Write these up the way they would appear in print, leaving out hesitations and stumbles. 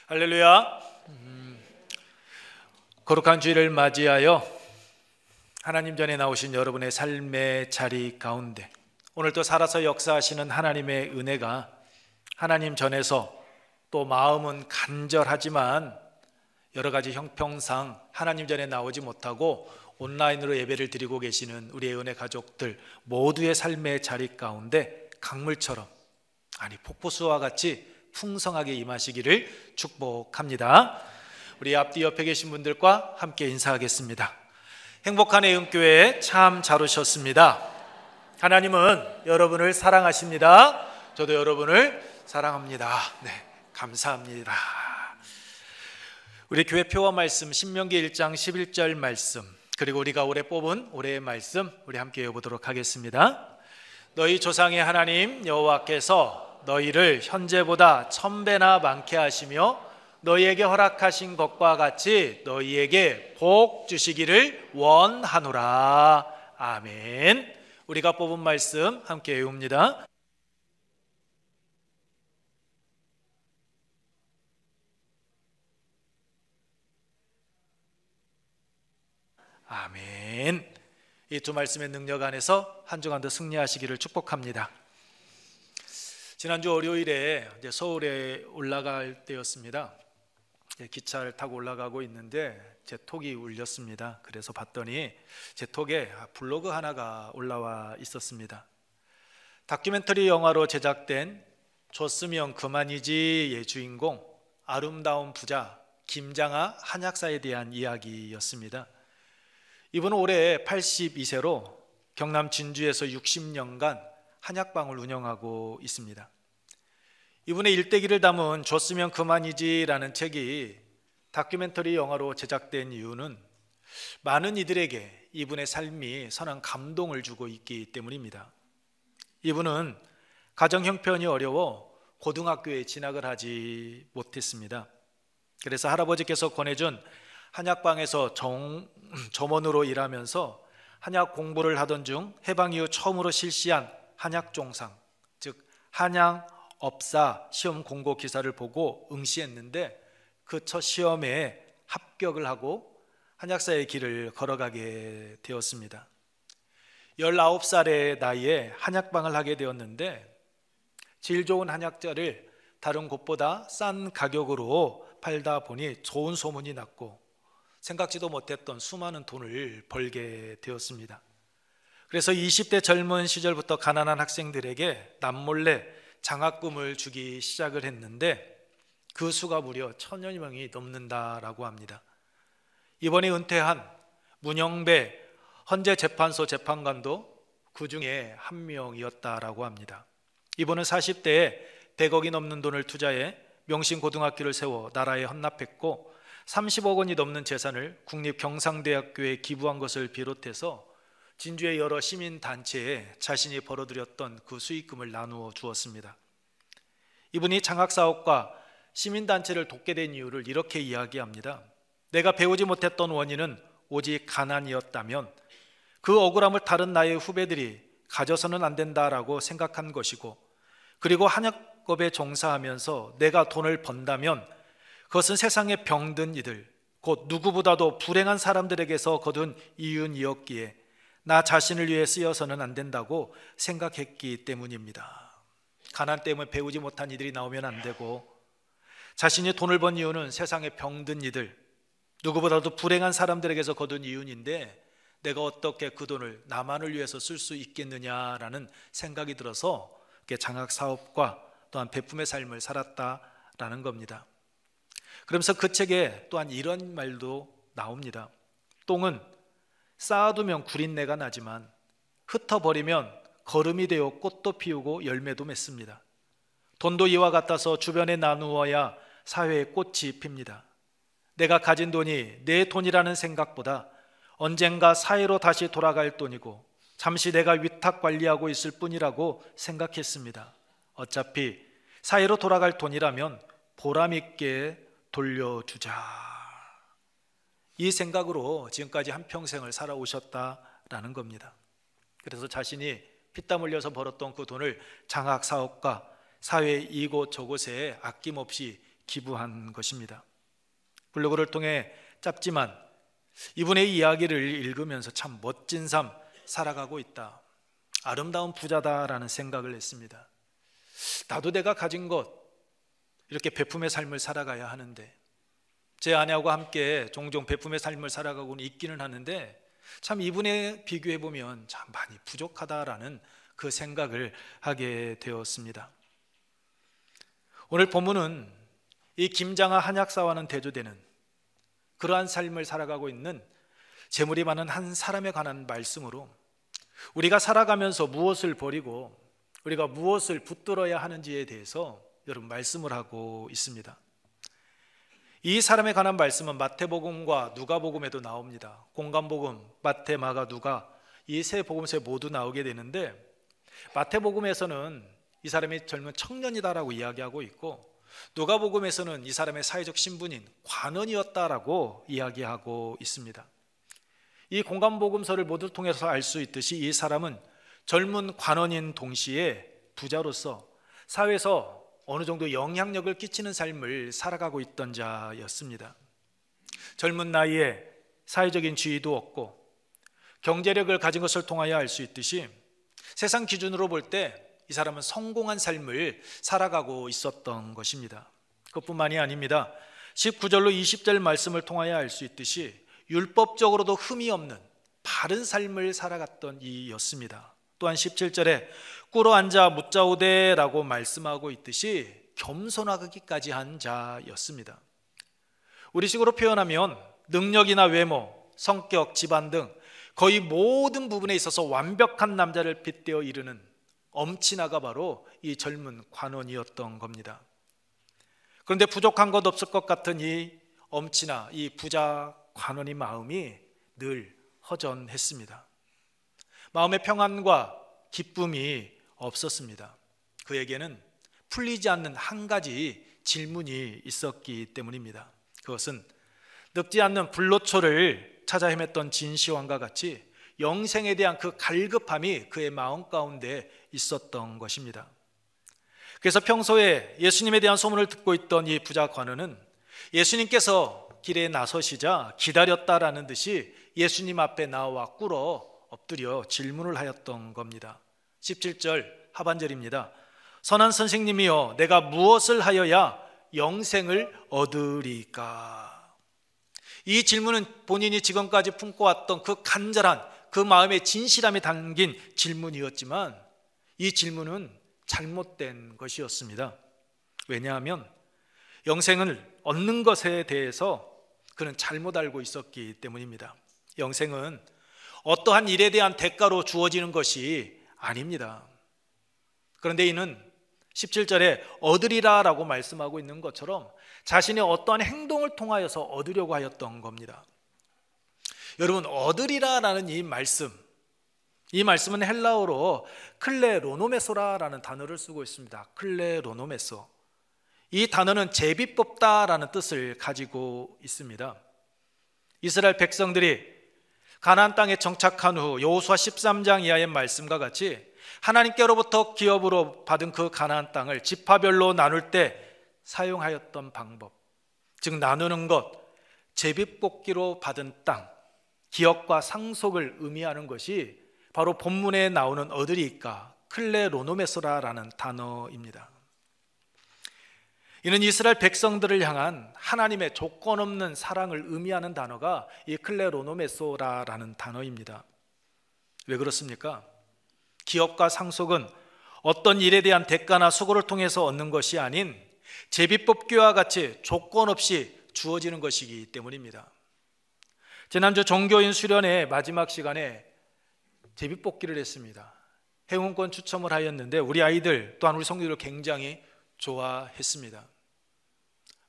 할렐루야. 거룩한 주일을 맞이하여 하나님 전에 나오신 여러분의 삶의 자리 가운데 오늘도 살아서 역사하시는 하나님의 은혜가 하나님 전에서 또 마음은 간절하지만 여러 가지 형평상 하나님 전에 나오지 못하고 온라인으로 예배를 드리고 계시는 우리의 은혜 가족들 모두의 삶의 자리 가운데 강물처럼, 아니 폭포수와 같이 풍성하게 임하시기를 축복합니다. 우리 앞뒤 옆에 계신 분들과 함께 인사하겠습니다. 행복한 애음교회 참 잘 오셨습니다. 하나님은 여러분을 사랑하십니다. 저도 여러분을 사랑합니다. 네, 감사합니다. 우리 교회 표어 말씀 신명기 1장 11절 말씀, 그리고 우리가 올해 뽑은 올해의 말씀 우리 함께 읽어보도록 하겠습니다. 너희 조상의 하나님 여호와께서 너희를 현재보다 1000배나 많게 하시며 너희에게 허락하신 것과 같이 너희에게 복 주시기를 원하노라. 아멘. 우리가 뽑은 말씀 함께 외웁니다. 아멘. 이 두 말씀의 능력 안에서 한 주간도 승리하시기를 축복합니다. 지난주 월요일에 이제 서울에 올라갈 때였습니다. 기차를 타고 올라가고 있는데 제 톡이 울렸습니다. 그래서 봤더니 제 톡에 블로그 하나가 올라와 있었습니다. 다큐멘터리 영화로 제작된 줬으면 그만이지의 주인공 아름다운 부자 김장하 한약사에 대한 이야기였습니다. 이분은 올해 82세로 경남 진주에서 60년간 한약방을 운영하고 있습니다. 이분의 일대기를 담은 줬으면 그만이지라는 책이 다큐멘터리 영화로 제작된 이유는 많은 이들에게 이분의 삶이 선한 감동을 주고 있기 때문입니다. 이분은 가정 형편이 어려워 고등학교에 진학을 하지 못했습니다. 그래서 할아버지께서 권해준 한약방에서 점원으로 일하면서 한약 공부를 하던 중 해방 이후 처음으로 실시한 한약종상, 즉 한약업사 시험 공고 기사를 보고 응시했는데 그 첫 시험에 합격을 하고 한약사의 길을 걸어가게 되었습니다. 19살의 나이에 한약방을 하게 되었는데 질 좋은 한약재를 다른 곳보다 싼 가격으로 팔다 보니 좋은 소문이 났고 생각지도 못했던 수많은 돈을 벌게 되었습니다. 그래서 20대 젊은 시절부터 가난한 학생들에게 남몰래 장학금을 주기 시작을 했는데 그 수가 무려 1000여 명이 넘는다라고 합니다. 이번에 은퇴한 문영배 헌재재판소 재판관도 그 중에 한 명이었다라고 합니다. 이분은 40대에 100억이 넘는 돈을 투자해 명신고등학교를 세워 나라에 헌납했고 30억 원이 넘는 재산을 국립경상대학교에 기부한 것을 비롯해서 진주의 여러 시민단체에 자신이 벌어들였던 그 수익금을 나누어 주었습니다. 이분이 장학사업과 시민단체를 돕게 된 이유를 이렇게 이야기합니다. 내가 배우지 못했던 원인은 오직 가난이었다면 그 억울함을 다른 나의 후배들이 가져서는 안 된다라고 생각한 것이고, 그리고 한약업에 종사하면서 내가 돈을 번다면 그것은 세상에 병든 이들, 곧 누구보다도 불행한 사람들에게서 거둔 이윤이었기에 나 자신을 위해 쓰여서는 안 된다고 생각했기 때문입니다. 가난 때문에 배우지 못한 이들이 나오면 안 되고, 자신이 돈을 번 이유는 세상에 병든 이들, 누구보다도 불행한 사람들에게서 거둔 이윤인데 내가 어떻게 그 돈을 나만을 위해서 쓸 수 있겠느냐라는 생각이 들어서 장학사업과 또한 베품의 삶을 살았다라는 겁니다. 그러면서 그 책에 또한 이런 말도 나옵니다. 똥은 쌓아두면 구린내가 나지만 흩어버리면 거름이 되어 꽃도 피우고 열매도 맺습니다. 돈도 이와 같아서 주변에 나누어야 사회에 꽃이 핍니다. 내가 가진 돈이 내 돈이라는 생각보다 언젠가 사회로 다시 돌아갈 돈이고 잠시 내가 위탁 관리하고 있을 뿐이라고 생각했습니다. 어차피 사회로 돌아갈 돈이라면 보람 있게 돌려주자. 이 생각으로 지금까지 한평생을 살아오셨다라는 겁니다. 그래서 자신이 피땀 흘려서 벌었던 그 돈을 장학사업과 사회 이곳저곳에 아낌없이 기부한 것입니다. 블로그를 통해 짧지만 이분의 이야기를 읽으면서 참 멋진 삶 살아가고 있다, 아름다운 부자다라는 생각을 했습니다. 나도 내가 가진 것 이렇게 베품의 삶을 살아가야 하는데, 제 아내하고 함께 종종 베품의 삶을 살아가고는 있기는 하는데 참 이분에 비교해 보면 참 많이 부족하다라는 그 생각을 하게 되었습니다. 오늘 본문은 이 김장하 한약사와는 대조되는 그러한 삶을 살아가고 있는 재물이 많은 한 사람에 관한 말씀으로 우리가 살아가면서 무엇을 버리고 우리가 무엇을 붙들어야 하는지에 대해서 여러분 말씀을 하고 있습니다. 이 사람에 관한 말씀은 마태복음과 누가복음에도 나옵니다. 공관복음, 마태, 마가, 누가 이 세 복음서에 모두 나오게 되는데, 마태복음에서는 이 사람이 젊은 청년이다라고 이야기하고 있고, 누가복음에서는 이 사람의 사회적 신분인 관원이었다라고 이야기하고 있습니다. 이 공관복음서를 모두 통해서 알 수 있듯이 이 사람은 젊은 관원인 동시에 부자로서 사회에서 어느 정도 영향력을 끼치는 삶을 살아가고 있던 자였습니다. 젊은 나이에 사회적인 지위도 얻고 경제력을 가진 것을 통하여 알 수 있듯이 세상 기준으로 볼 때 이 사람은 성공한 삶을 살아가고 있었던 것입니다. 그것뿐만이 아닙니다. 19절로 20절 말씀을 통하여 알 수 있듯이 율법적으로도 흠이 없는 바른 삶을 살아갔던 이였습니다. 또한 17절에 꿇어 앉아 묻자오되라고 말씀하고 있듯이 겸손하기까지 한 자였습니다. 우리식으로 표현하면 능력이나 외모, 성격, 집안 등 거의 모든 부분에 있어서 완벽한 남자를 빗대어 이르는 엄친아가 바로 이 젊은 관원이었던 겁니다. 그런데 부족한 것 없을 것 같은 이 엄친아, 이 부자 관원의 마음이 늘 허전했습니다. 마음의 평안과 기쁨이 없었습니다. 그에게는 풀리지 않는 한 가지 질문이 있었기 때문입니다. 그것은 늙지 않는 불로초를 찾아 헤맸던 진시황과 같이 영생에 대한 그 갈급함이 그의 마음 가운데 있었던 것입니다. 그래서 평소에 예수님에 대한 소문을 듣고 있던 이 부자 관원은 예수님께서 길에 나서시자 기다렸다라는 듯이 예수님 앞에 나와 꿇어 엎드려 질문을 하였던 겁니다. 17절 하반절입니다. 선한 선생님이여, 내가 무엇을 하여야 영생을 얻으리까? 이 질문은 본인이 지금까지 품고 왔던 그 간절한 그 마음의 진실함이 담긴 질문이었지만 이 질문은 잘못된 것이었습니다. 왜냐하면 영생을 얻는 것에 대해서 그는 잘못 알고 있었기 때문입니다. 영생은 어떠한 일에 대한 대가로 주어지는 것이 아닙니다. 그런데 이는 17절에 얻으리라 라고 말씀하고 있는 것처럼 자신의 어떠한 행동을 통하여서 얻으려고 하였던 겁니다. 여러분, 얻으리라 라는 이 말씀은 헬라어로 클레로노메소라라는 단어를 쓰고 있습니다. 클레로노메소. 이 단어는 제비 뽑다라는 뜻을 가지고 있습니다. 이스라엘 백성들이 가나안 땅에 정착한 후 여호수아 13장 이하의 말씀과 같이 하나님께로부터 기업으로 받은 그 가나안 땅을 지파별로 나눌 때 사용하였던 방법, 즉 나누는 것, 제비뽑기로 받은 땅, 기업과 상속을 의미하는 것이 바로 본문에 나오는 얻으리까 클레로노메소라라는 단어입니다. 이는 이스라엘 백성들을 향한 하나님의 조건 없는 사랑을 의미하는 단어가 이 클레로노메소라라는 단어입니다. 왜 그렇습니까? 기업과 상속은 어떤 일에 대한 대가나 수고를 통해서 얻는 것이 아닌 제비뽑기와 같이 조건 없이 주어지는 것이기 때문입니다. 지난주 종교인 수련회 마지막 시간에 제비뽑기를 했습니다. 행운권 추첨을 하였는데 우리 아이들 또한 우리 성도들 굉장히 좋아했습니다.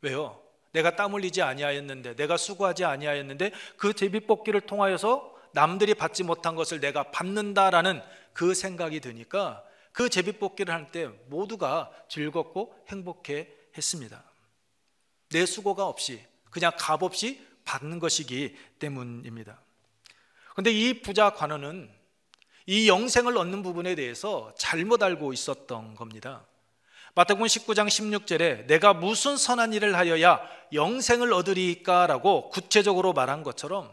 왜요? 내가 땀 흘리지 아니하였는데, 내가 수고하지 아니하였는데 그 제비뽑기를 통하여서 남들이 받지 못한 것을 내가 받는다라는 그 생각이 드니까 그 제비뽑기를 할 때 모두가 즐겁고 행복해 했습니다. 내 수고가 없이 그냥 값 없이 받는 것이기 때문입니다. 그런데 이 부자 관원은 이 영생을 얻는 부분에 대해서 잘못 알고 있었던 겁니다. 마태복음 19장 16절에 내가 무슨 선한 일을 하여야 영생을 얻으리까 라고 구체적으로 말한 것처럼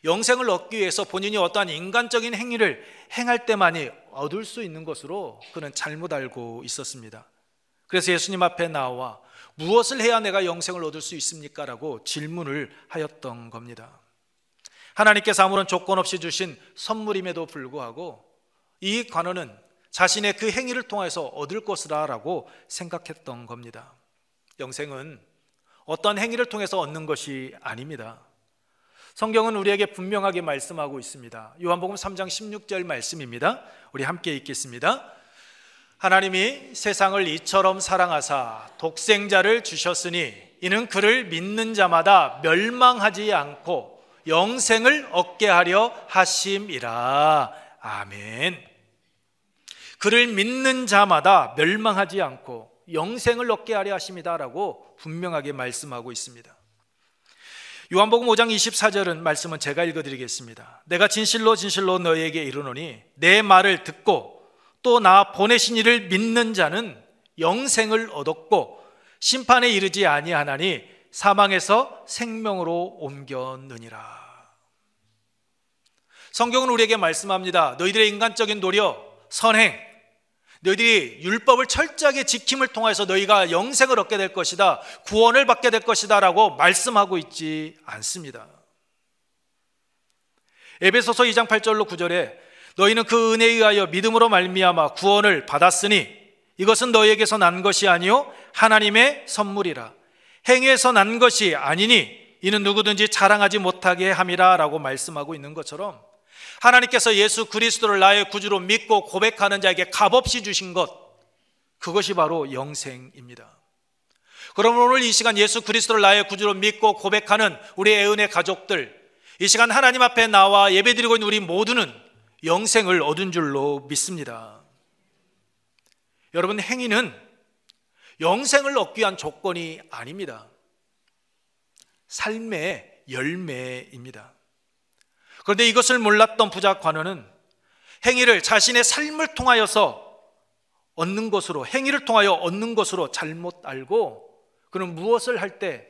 영생을 얻기 위해서 본인이 어떠한 인간적인 행위를 행할 때만이 얻을 수 있는 것으로 그는 잘못 알고 있었습니다. 그래서 예수님 앞에 나와 무엇을 해야 내가 영생을 얻을 수 있습니까? 라고 질문을 하였던 겁니다. 하나님께서 아무런 조건 없이 주신 선물임에도 불구하고 이 관원은 자신의 그 행위를 통해서 얻을 것이라 라고 생각했던 겁니다. 영생은 어떤 행위를 통해서 얻는 것이 아닙니다. 성경은 우리에게 분명하게 말씀하고 있습니다. 요한복음 3장 16절 말씀입니다. 우리 함께 읽겠습니다. 하나님이 세상을 이처럼 사랑하사 독생자를 주셨으니 이는 그를 믿는 자마다 멸망하지 않고 영생을 얻게 하려 하심이라. 아멘. 그를 믿는 자마다 멸망하지 않고 영생을 얻게 하려 하심이다 라고 분명하게 말씀하고 있습니다. 요한복음 5장 24절은 말씀은 제가 읽어드리겠습니다. 내가 진실로 진실로 너희에게 이르노니 내 말을 듣고 또 나 보내신 이를 믿는 자는 영생을 얻었고 심판에 이르지 아니하나니 사망에서 생명으로 옮겼느니라. 성경은 우리에게 말씀합니다. 너희들의 인간적인 노력, 선행, 너희들이 율법을 철저하게 지킴을 통해서 너희가 영생을 얻게 될 것이다, 구원을 받게 될 것이다 라고 말씀하고 있지 않습니다. 에베소서 2장 8절로 9절에 너희는 그 은혜에 의하여 믿음으로 말미암아 구원을 받았으니 이것은 너희에게서 난 것이 아니요 하나님의 선물이라. 행위에서 난 것이 아니니 이는 누구든지 자랑하지 못하게 함이라 라고 말씀하고 있는 것처럼 하나님께서 예수 그리스도를 나의 구주로 믿고 고백하는 자에게 값없이 주신 것, 그것이 바로 영생입니다. 그러면 오늘 이 시간 예수 그리스도를 나의 구주로 믿고 고백하는 우리 애은의 가족들, 이 시간 하나님 앞에 나와 예배드리고 있는 우리 모두는 영생을 얻은 줄로 믿습니다. 여러분, 행위는 영생을 얻기 위한 조건이 아닙니다. 삶의 열매입니다. 그런데 이것을 몰랐던 부자 관원은 행위를 자신의 삶을 통하여서 얻는 것으로, 행위를 통하여 얻는 것으로 잘못 알고 그는 무엇을 할 때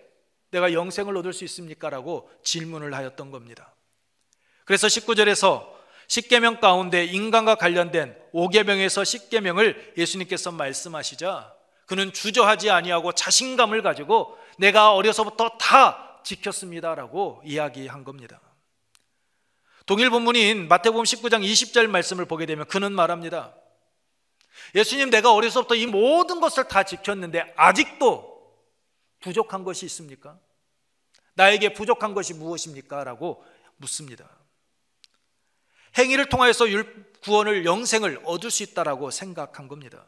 내가 영생을 얻을 수 있습니까? 라고 질문을 하였던 겁니다. 그래서 19절에서 10계명 가운데 인간과 관련된 5계명에서 10계명을 예수님께서 말씀하시자 그는 주저하지 아니하고 자신감을 가지고 내가 어려서부터 다 지켰습니다 라고 이야기한 겁니다. 동일 본문인 마태복음 19장 20절 말씀을 보게 되면 그는 말합니다. 예수님, 내가 어려서부터 이 모든 것을 다 지켰는데 아직도 부족한 것이 있습니까? 나에게 부족한 것이 무엇입니까? 라고 묻습니다. 행위를 통해서 구원을, 영생을 얻을 수 있다라고 생각한 겁니다.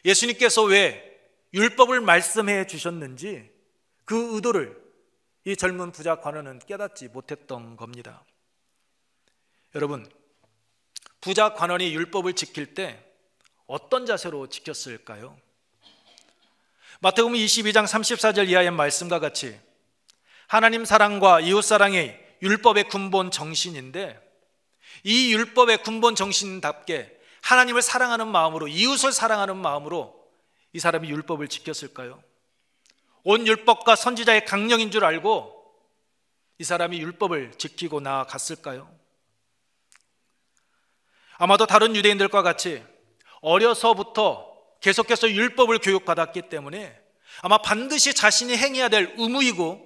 예수님께서 왜 율법을 말씀해 주셨는지 그 의도를 이 젊은 부자 관원은 깨닫지 못했던 겁니다. 여러분, 부자 관원이 율법을 지킬 때 어떤 자세로 지켰을까요? 마태복음 22장 34절 이하의 말씀과 같이 하나님 사랑과 이웃 사랑이 율법의 근본 정신인데 이 율법의 근본 정신답게 하나님을 사랑하는 마음으로, 이웃을 사랑하는 마음으로 이 사람이 율법을 지켰을까요? 온 율법과 선지자의 강령인 줄 알고 이 사람이 율법을 지키고 나아갔을까요? 아마도 다른 유대인들과 같이 어려서부터 계속해서 율법을 교육받았기 때문에 아마 반드시 자신이 행해야 될 의무이고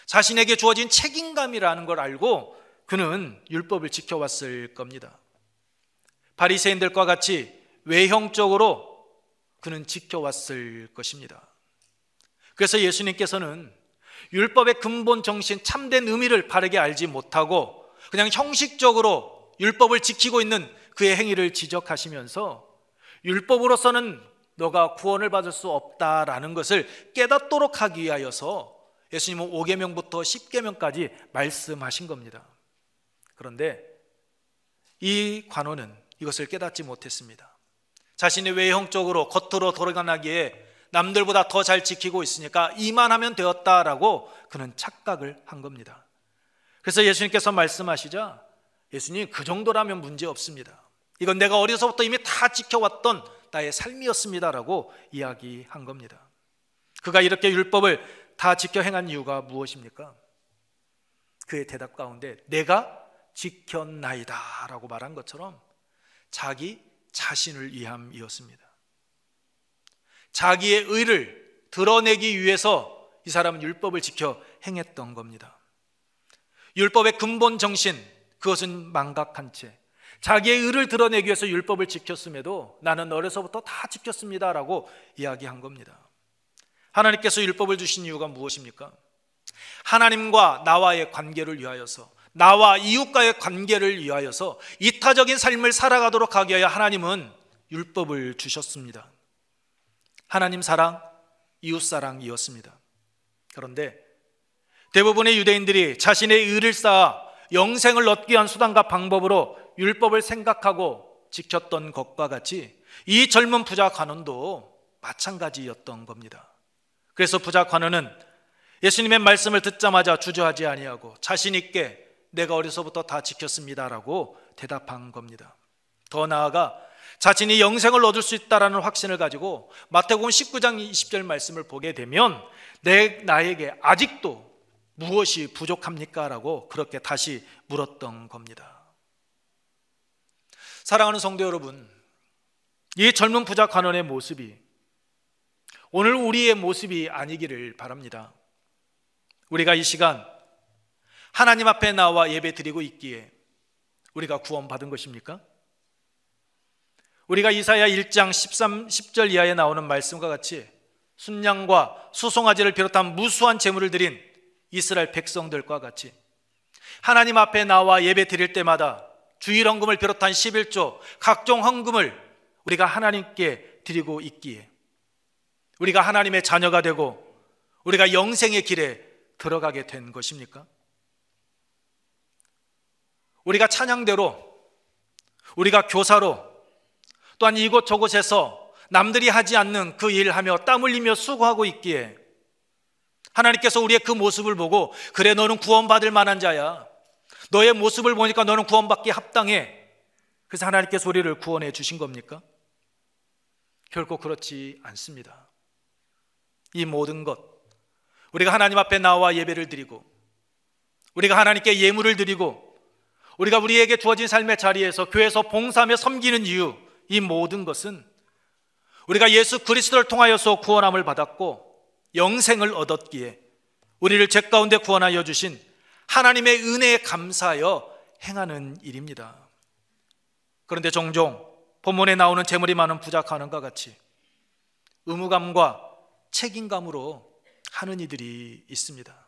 자신에게 주어진 책임감이라는 걸 알고 그는 율법을 지켜왔을 겁니다. 바리새인들과 같이 외형적으로 그는 지켜왔을 것입니다. 그래서 예수님께서는 율법의 근본 정신, 참된 의미를 바르게 알지 못하고 그냥 형식적으로 율법을 지키고 있는 그의 행위를 지적하시면서 율법으로서는 너가 구원을 받을 수 없다라는 것을 깨닫도록 하기 위하여서 예수님은 5계명부터 10계명까지 말씀하신 겁니다. 그런데 이 관원은 이것을 깨닫지 못했습니다. 자신이 외형적으로 겉으로 드러나기에 남들보다 더 잘 지키고 있으니까 이만하면 되었다라고 그는 착각을 한 겁니다. 그래서 예수님께서 말씀하시자 예수님, 그 정도라면 문제 없습니다. 이건 내가 어려서부터 이미 다 지켜왔던 나의 삶이었습니다라고 이야기한 겁니다. 그가 이렇게 율법을 다 지켜 행한 이유가 무엇입니까? 그의 대답 가운데 내가 지켰나이다 라고 말한 것처럼 자기 자신을 위함이었습니다. 자기의 의를 드러내기 위해서 이 사람은 율법을 지켜 행했던 겁니다. 율법의 근본 정신, 그것은 망각한 채 자기의 의를 드러내기 위해서 율법을 지켰음에도 나는 어려서부터 다 지켰습니다 라고 이야기한 겁니다. 하나님께서 율법을 주신 이유가 무엇입니까? 하나님과 나와의 관계를 위하여서, 나와 이웃과의 관계를 위하여서 이타적인 삶을 살아가도록 하기 위하여 하나님은 율법을 주셨습니다. 하나님 사랑, 이웃 사랑이었습니다. 그런데 대부분의 유대인들이 자신의 의를 쌓아 영생을 얻기 위한 수단과 방법으로 율법을 생각하고 지켰던 것과 같이 이 젊은 부자 관원도 마찬가지였던 겁니다. 그래서 부자 관원은 예수님의 말씀을 듣자마자 주저하지 아니하고 자신 있게 내가 어려서부터 다 지켰습니다라고 대답한 겁니다. 더 나아가 자신이 영생을 얻을 수 있다라는 확신을 가지고 마태복음 19장 20절 말씀을 보게 되면 나에게 아직도 무엇이 부족합니까? 라고 그렇게 다시 물었던 겁니다. 사랑하는 성도 여러분, 이 젊은 부자 관원의 모습이 오늘 우리의 모습이 아니기를 바랍니다. 우리가 이 시간 하나님 앞에 나와 예배 드리고 있기에 우리가 구원받은 것입니까? 우리가 이사야 1장 10절 이하에 나오는 말씀과 같이 순양과 수송아지를 비롯한 무수한 제물을 드린 이스라엘 백성들과 같이 하나님 앞에 나와 예배 드릴 때마다 주일 헌금을 비롯한 11조 각종 헌금을 우리가 하나님께 드리고 있기에 우리가 하나님의 자녀가 되고 우리가 영생의 길에 들어가게 된 것입니까? 우리가 찬양대로, 우리가 교사로, 또한 이곳저곳에서 남들이 하지 않는 그 일하며 땀 흘리며 수고하고 있기에 하나님께서 우리의 그 모습을 보고 그래 너는 구원받을 만한 자야, 너의 모습을 보니까 너는 구원받기에 합당해, 그래서 하나님께서 우리를 구원해 주신 겁니까? 결코 그렇지 않습니다. 이 모든 것, 우리가 하나님 앞에 나와 예배를 드리고 우리가 하나님께 예물을 드리고 우리가 우리에게 주어진 삶의 자리에서 교회에서 봉사하며 섬기는 이유, 이 모든 것은 우리가 예수 그리스도를 통하여서 구원함을 받았고 영생을 얻었기에 우리를 죄 가운데 구원하여 주신 하나님의 은혜에 감사하여 행하는 일입니다. 그런데 종종 본문에 나오는 재물이 많은 부자 관원과 같이 의무감과 책임감으로 하는 이들이 있습니다.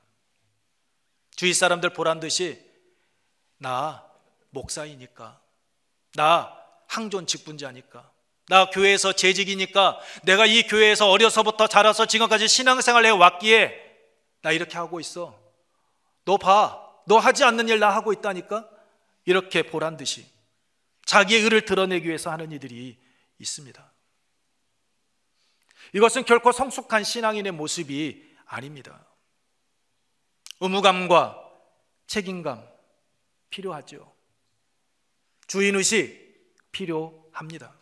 주위 사람들 보란 듯이 나 목사이니까, 나 항존 직분자니까, 나 교회에서 재직이니까, 내가 이 교회에서 어려서부터 자라서 지금까지 신앙생활을 해왔기에 나 이렇게 하고 있어, 너 봐, 너 하지 않는 일 나 하고 있다니까, 이렇게 보란 듯이 자기의 의를 드러내기 위해서 하는 이들이 있습니다. 이것은 결코 성숙한 신앙인의 모습이 아닙니다. 의무감과 책임감 필요하죠. 주인의식 필요합니다.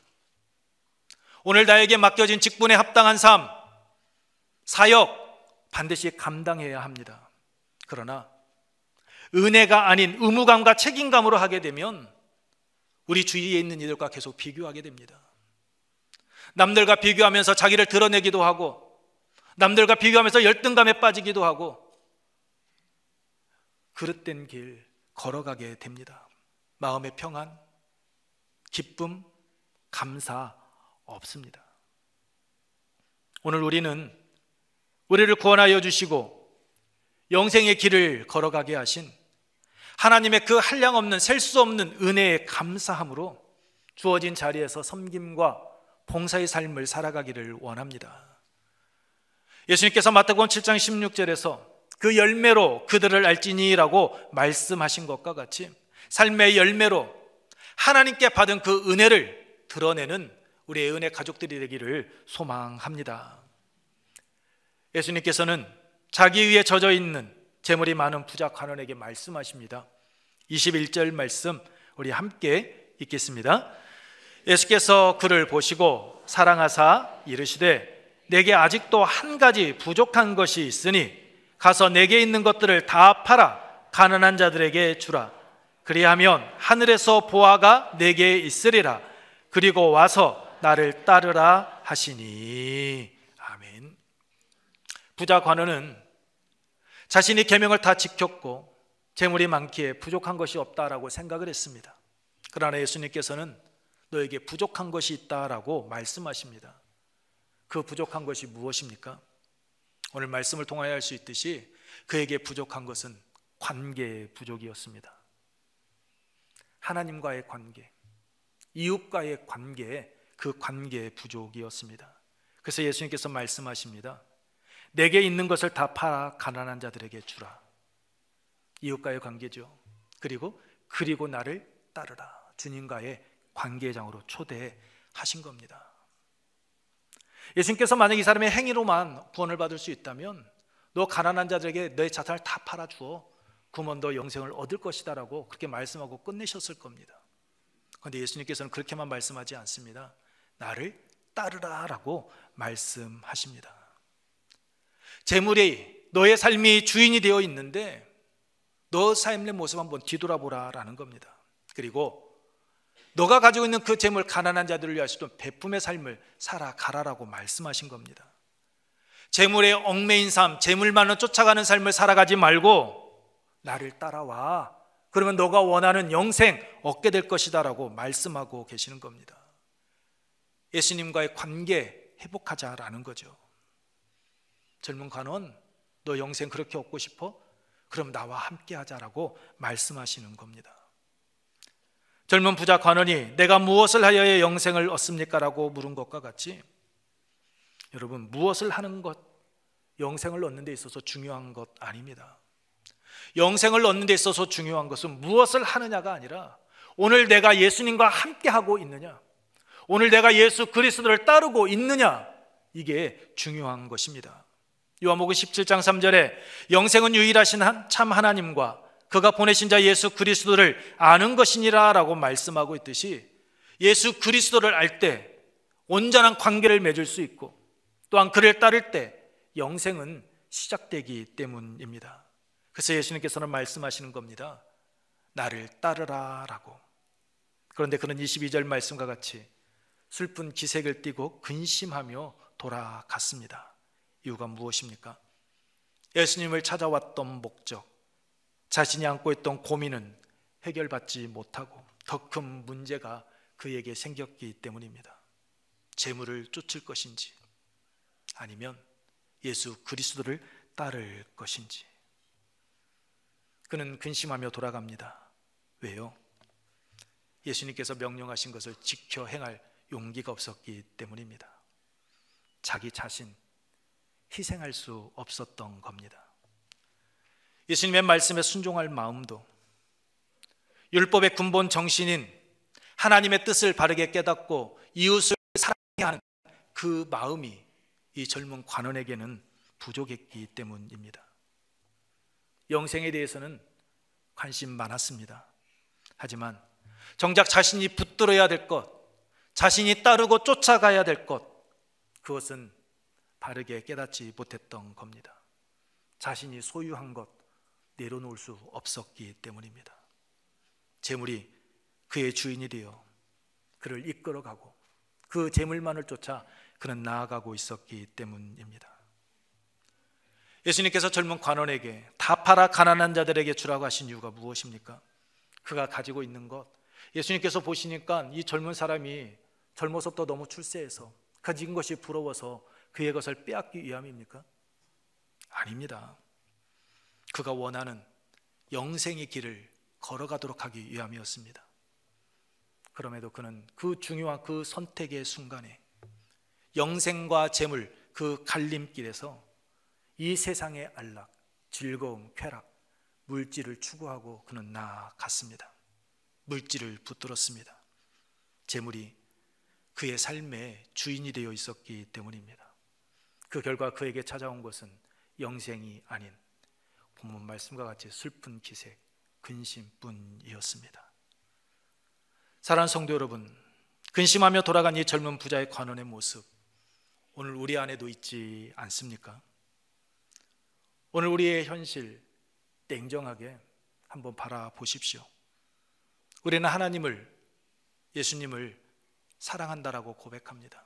오늘 나에게 맡겨진 직분에 합당한 삶, 사역 반드시 감당해야 합니다. 그러나 은혜가 아닌 의무감과 책임감으로 하게 되면 우리 주위에 있는 이들과 계속 비교하게 됩니다. 남들과 비교하면서 자기를 드러내기도 하고 남들과 비교하면서 열등감에 빠지기도 하고 그릇된 길 걸어가게 됩니다. 마음의 평안, 기쁨, 감사 없습니다. 오늘 우리는 우리를 구원하여 주시고 영생의 길을 걸어가게 하신 하나님의 그 한량없는 셀 수 없는 은혜에 감사함으로 주어진 자리에서 섬김과 봉사의 삶을 살아가기를 원합니다. 예수님께서 마태복음 7장 16절에서 그 열매로 그들을 알지니라고 말씀하신 것과 같이 삶의 열매로 하나님께 받은 그 은혜를 드러내는 우리의 은혜 가족들이 되기를 소망합니다. 예수님께서는 자기 위에 젖어 있는 재물이 많은 부자 관원에게 말씀하십니다. 21절 말씀 우리 함께 읽겠습니다. 예수께서 그를 보시고 사랑하사 이르시되 내게 아직도 한 가지 부족한 것이 있으니 가서 내게 있는 것들을 다 팔아 가난한 자들에게 주라. 그리하면 하늘에서 보화가 내게 있으리라. 그리고 와서 나를 따르라 하시니. 아멘. 부자 관원은 자신이 계명을 다 지켰고 재물이 많기에 부족한 것이 없다라고 생각을 했습니다. 그러나 예수님께서는 너에게 부족한 것이 있다라고 말씀하십니다. 그 부족한 것이 무엇입니까? 오늘 말씀을 통하여 알 수 있듯이 그에게 부족한 것은 관계의 부족이었습니다. 하나님과의 관계, 이웃과의 관계, 그 관계의 부족이었습니다. 그래서 예수님께서 말씀하십니다. 내게 있는 것을 다 팔아 가난한 자들에게 주라. 이웃과의 관계죠. 그리고 나를 따르라. 주님과의 관계장으로 초대하신 겁니다. 예수님께서 만약 이 사람의 행위로만 구원을 받을 수 있다면 너 가난한 자들에게 내 자산을 다 팔아주어 그러면 너 영생을 얻을 것이다 라고 그렇게 말씀하고 끝내셨을 겁니다. 그런데 예수님께서는 그렇게만 말씀하지 않습니다. 나를 따르라 라고 말씀하십니다. 재물이 너의 삶이 주인이 되어 있는데 너 삶의 모습 한번 뒤돌아보라 라는 겁니다. 그리고 너가 가지고 있는 그 재물, 가난한 자들을 위할 수 있는 베품의 삶을 살아가라라고 말씀하신 겁니다. 재물에 얽매인 삶, 재물만을 쫓아가는 삶을 살아가지 말고 나를 따라와. 그러면 너가 원하는 영생 얻게 될 것이다 라고 말씀하고 계시는 겁니다. 예수님과의 관계 회복하자라는 거죠. 젊은 관원, 너 영생 그렇게 얻고 싶어? 그럼 나와 함께 하자라고 말씀하시는 겁니다. 젊은 부자 관원이 내가 무엇을 하여야 영생을 얻습니까? 라고 물은 것과 같이 여러분, 무엇을 하는 것, 영생을 얻는 데 있어서 중요한 것 아닙니다. 영생을 얻는 데 있어서 중요한 것은 무엇을 하느냐가 아니라 오늘 내가 예수님과 함께 하고 있느냐, 오늘 내가 예수 그리스도를 따르고 있느냐, 이게 중요한 것입니다. 요한복음 17장 3절에 영생은 유일하신 참 하나님과 그가 보내신 자 예수 그리스도를 아는 것이니라 라고 말씀하고 있듯이 예수 그리스도를 알 때 온전한 관계를 맺을 수 있고 또한 그를 따를 때 영생은 시작되기 때문입니다. 그래서 예수님께서는 말씀하시는 겁니다. 나를 따르라 라고. 그런데 그는 22절 말씀과 같이 슬픈 기색을 띠고 근심하며 돌아갔습니다. 이유가 무엇입니까? 예수님을 찾아왔던 목적, 자신이 안고 있던 고민은 해결받지 못하고 더 큰 문제가 그에게 생겼기 때문입니다. 재물을 쫓을 것인지 아니면 예수 그리스도를 따를 것인지. 그는 근심하며 돌아갑니다. 왜요? 예수님께서 명령하신 것을 지켜 행할 용기가 없었기 때문입니다. 자기 자신 희생할 수 없었던 겁니다. 예수님의 말씀에 순종할 마음도, 율법의 근본 정신인 하나님의 뜻을 바르게 깨닫고 이웃을 사랑해야 하는 그 마음이 이 젊은 관원에게는 부족했기 때문입니다. 영생에 대해서는 관심 많았습니다. 하지만 정작 자신이 붙들어야 될 것, 자신이 따르고 쫓아가야 될 것, 그것은 바르게 깨닫지 못했던 겁니다. 자신이 소유한 것 내려놓을 수 없었기 때문입니다. 재물이 그의 주인이 되어 그를 이끌어가고 그 재물만을 쫓아 그는 나아가고 있었기 때문입니다. 예수님께서 젊은 관원에게 다 팔아 가난한 자들에게 주라고 하신 이유가 무엇입니까? 그가 가지고 있는 것, 예수님께서 보시니까 이 젊은 사람이 젊어서부터 너무 출세해서 가진 것이 부러워서 그의 것을 빼앗기 위함입니까? 아닙니다. 그가 원하는 영생의 길을 걸어가도록 하기 위함이었습니다. 그럼에도 그는 그 중요한 그 선택의 순간에 영생과 재물, 그 갈림길에서 이 세상의 안락, 즐거움, 쾌락, 물질을 추구하고 그는 나아갔습니다. 물질을 붙들었습니다. 재물이 그의 삶의 주인이 되어 있었기 때문입니다. 그 결과 그에게 찾아온 것은 영생이 아닌 본문 말씀과 같이 슬픈 기색, 근심뿐이었습니다. 사랑하는 성도 여러분, 근심하며 돌아간 이 젊은 부자의 관원의 모습, 오늘 우리 안에도 있지 않습니까? 오늘 우리의 현실 냉정하게 한번 바라보십시오. 우리는 하나님을, 예수님을 사랑한다라고 고백합니다.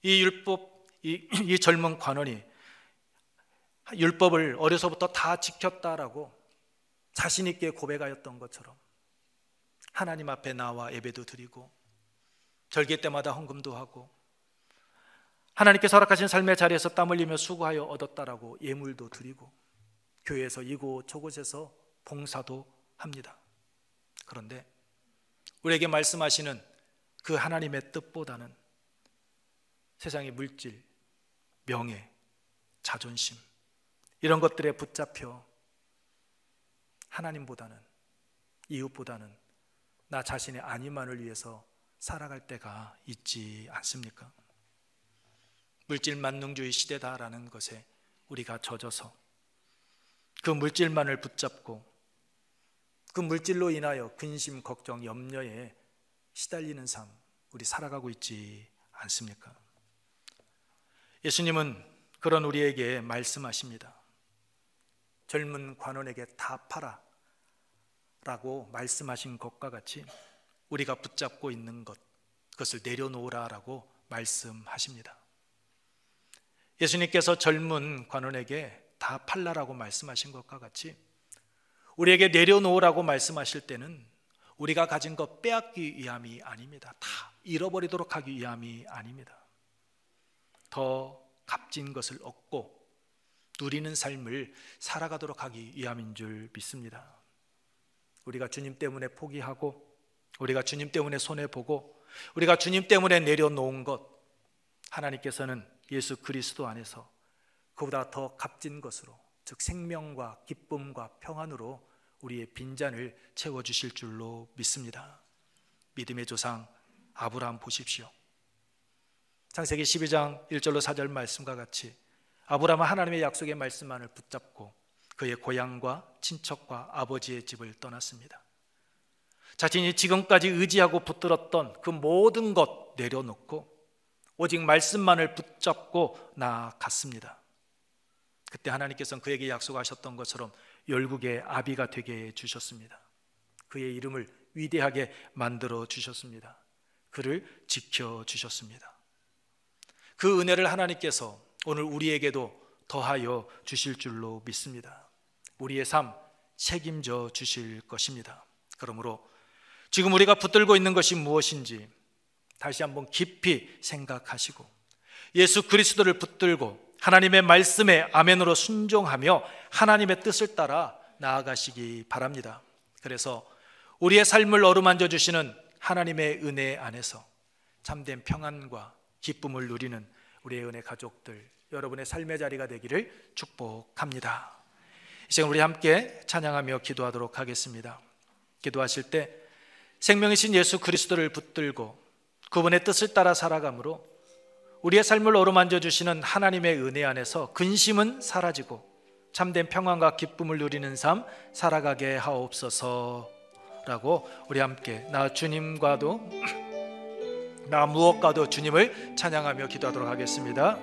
이 젊은 관원이 율법을 어려서부터 다 지켰다라고 자신 있게 고백하였던 것처럼 하나님 앞에 나와 예배도 드리고 절기 때마다 헌금도 하고 하나님께서 허락하신 삶의 자리에서 땀 흘리며 수고하여 얻었다라고 예물도 드리고 교회에서 이곳 저곳에서 봉사도 합니다. 그런데 우리에게 말씀하시는 그 하나님의 뜻보다는 세상의 물질, 명예, 자존심 이런 것들에 붙잡혀 하나님보다는, 이웃보다는 나 자신의 안위만을 위해서 살아갈 때가 있지 않습니까? 물질 만능주의 시대다라는 것에 우리가 젖어서 그 물질만을 붙잡고 그 물질로 인하여 근심, 걱정, 염려에 시달리는 삶, 우리 살아가고 있지 않습니까? 예수님은 그런 우리에게 말씀하십니다. 젊은 관원에게 다 팔아 라고 말씀하신 것과 같이 우리가 붙잡고 있는 것, 그것을 내려놓으라 라고 말씀하십니다. 예수님께서 젊은 관원에게 다 팔라라고 말씀하신 것과 같이 우리에게 내려놓으라고 말씀하실 때는 우리가 가진 것 빼앗기 위함이 아닙니다. 다 잃어버리도록 하기 위함이 아닙니다. 더 값진 것을 얻고 누리는 삶을 살아가도록 하기 위함인 줄 믿습니다. 우리가 주님 때문에 포기하고 우리가 주님 때문에 손해보고 우리가 주님 때문에 내려놓은 것, 하나님께서는 예수 그리스도 안에서 그보다 더 값진 것으로, 즉 생명과 기쁨과 평안으로 우리의 빈잔을 채워주실 줄로 믿습니다. 믿음의 조상 아브라함 보십시오. 창세기 12장 1절로 4절 말씀과 같이 아브라함은 하나님의 약속의 말씀만을 붙잡고 그의 고향과 친척과 아버지의 집을 떠났습니다. 자신이 지금까지 의지하고 붙들었던 그 모든 것 내려놓고 오직 말씀만을 붙잡고 나아갔습니다. 그때 하나님께서는 그에게 약속하셨던 것처럼 열국의 아비가 되게 해주셨습니다. 그의 이름을 위대하게 만들어 주셨습니다. 그를 지켜주셨습니다. 그 은혜를 하나님께서 오늘 우리에게도 더하여 주실 줄로 믿습니다. 우리의 삶 책임져 주실 것입니다. 그러므로 지금 우리가 붙들고 있는 것이 무엇인지 다시 한번 깊이 생각하시고 예수 그리스도를 붙들고 하나님의 말씀에 아멘으로 순종하며 하나님의 뜻을 따라 나아가시기 바랍니다. 그래서 우리의 삶을 어루만져 주시는 하나님의 은혜 안에서 참된 평안과 기쁨을 누리는 우리의 은혜 가족들, 여러분의 삶의 자리가 되기를 축복합니다. 이 시간 우리 함께 찬양하며 기도하도록 하겠습니다. 기도하실 때 생명이신 예수 그리스도를 붙들고 그분의 뜻을 따라 살아감으로 우리의 삶을 어루만져 주시는 하나님의 은혜 안에서 근심은 사라지고 참된 평안과 기쁨을 누리는 삶 살아가게 하옵소서라고 우리 함께 나 주님과도 나 무엇과도 주님을 찬양하며 기도하도록 하겠습니다.